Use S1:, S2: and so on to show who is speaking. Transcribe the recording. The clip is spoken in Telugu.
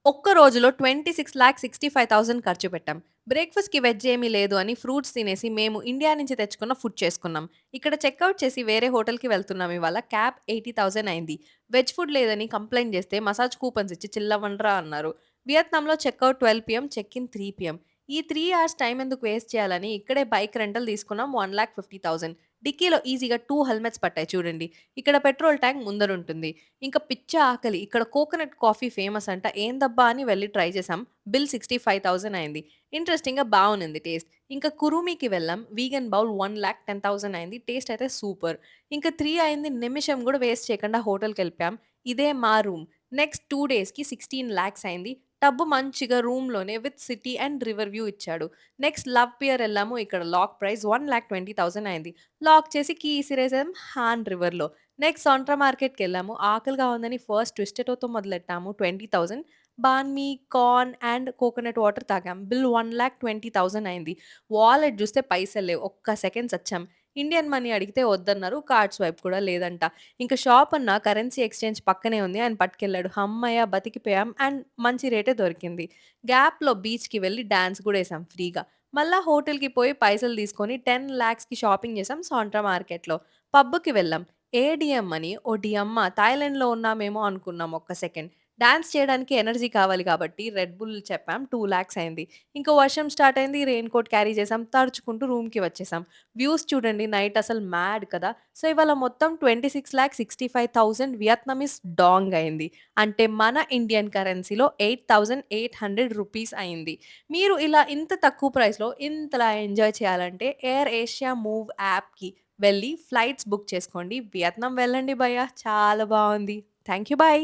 S1: ఒక్క రోజులో 26,65,000 ఖర్చు పెట్టాం. బ్రేక్‌ఫాస్ట్‌కి వెజ్ ఏమీ లేదు అని ఫ్రూట్స్ తినేసి మేము ఇండియా నుంచి తెచ్చుకున్న ఫుడ్ చేసుకున్నాం. ఇక్కడ చెకౌట్ చేసి వేరే హోటల్‌కి వెళ్తున్నాం ఇవాళ. క్యాబ్ 80,000 అయింది. వెజ్ ఫుడ్ లేదని కంప్లెయింట్ చేస్తే మసాజ్ కూపన్స్ ఇచ్చి చిల్లవ్వండ్రా అన్నారు. వియత్నాంలో checkout 12 PM, check in 3 PM. ఈ 3 అవర్స్ టైమ్ ఎందుకు వేస్ట్ చేయాలని ఇక్కడే బైక్ రెంటల్ తీసుకున్నాం 1,50,000. డిక్కీలో ఈజీగా 2 హెల్మెట్స్ పట్టాయి చూడండి. ఇక్కడ పెట్రోల్ ట్యాంక్ ముందరుంటుంది. ఇంక పిచ్చ ఆకలి. ఇక్కడ కోకోనట్ కాఫీ ఫేమస్ అంట. ఏందబ్బా అని వెళ్లి ట్రై చేసాం. బిల్ 65,000 అయింది. ఇంట్రెస్టింగ్‌గా బావునింది టేస్ట్. ఇంకా కురుమికి వెళ్ళాం. వీగన్ బౌల్ 1,10,000 అయింది. టేస్ట్ అయితే సూపర్. ఇంక 3 అయింది. నిమిషం గూడా వేస్ట్ చేయకుండా హోటల్‌కెళ్ళిపోయాం. ఇదే మా రూమ్. నెక్స్ట్ 2 డేస్‌కి 16,00,000 అయింది. టబ్ మంచిగా రూమ్‌లోనే with city and river view ఇచ్చాడు. నెక్స్ట్ లవ్ పియర్ ఎళ్ళాము. ఇక్కడ లాక్ ప్రైస్ 1,20,000 అయింది. లాక్ చేసి కీ ఇసిరేసాం హాన్ రివర్‌లో. నెక్స్ట్ సొంట్రా మార్కెట్‌కెళ్ళాము. ఆకలిగా ఉందని ఫస్ట్ ట్విస్టెటోతో మొదలెట్టాము. 20,000 banh mi, corn and coconut water తాగాం. బిల్ 1,20,000 అయింది. వాలెట్ జూస్తే పైసలు లేవు. ఒక్క సెకండ్ సచ్చాం. ఇండియన్ మనీ అడిగితే వద్దన్నారు. కార్డ్ స్వైప్ కూడా లేదంట. ఇంక షాప్ అన్న కరెన్సీ ఎక్స్‌చేంజ్ పక్కనే ఉంది. ఆయన పట్టుకెళ్ళాడు. హమ్మయ్య! బతికిపోయాం అండ్ మంచి రేటే దొరికింది. గ్యాప్‌లో బీచ్‌కి వెళ్లి డాన్స్ గూడా ఎసాం ఫ్రీగా. మళ్ళా హోటల్‌కి పోయి పైసలు తీసుకొని 10,00,000కి షాపింగ్ చేసాం సాంట్రా మార్కెట్‌లో. పబ్‌కి వెళ్ళాం. ఏడీఎం అని ఓ డియమ్మ థాయిలాండ్‌లో ఉన్నామేమో అనుకున్నాం ఒక్క సెకండ్. డాన్స్ చేయడానికి ఎనర్జీ కావాలి కాబట్టి రెడ్ బుల్ చెప్పాం. 2,00,000 అయింది. ఇంక వర్షం స్టార్ట్ అయింది. రెయిన్ కోట్ క్యారీ చేసాం. తడుచుకుంటూ రూమ్‌కి వచ్చేసాం. వ్యూస్ చూడండి నైట్ అసలు మ్యాడ్ కదా! సో, ఇవాళ మొత్తం 26,65,000 వియత్నామీస్ డాంగ్ అయింది. అంటే మన ఇండియన్ కరెన్సీలో 8,800 రూపీస్ అయింది. మీరు ఇలా ఇంత తక్కువ ప్రైస్‌లో ఇంతలా ఎంజాయ్ చేయాలంటే ఎయిర్ ఏషియా మూవ్ యాప్‌కి వెళ్లి ఫ్లైట్స్ బుక్ చేసుకోండి. వియత్నాం వెళ్ళండి భయ్యా! చాలా బావుంది. Thank you. బై.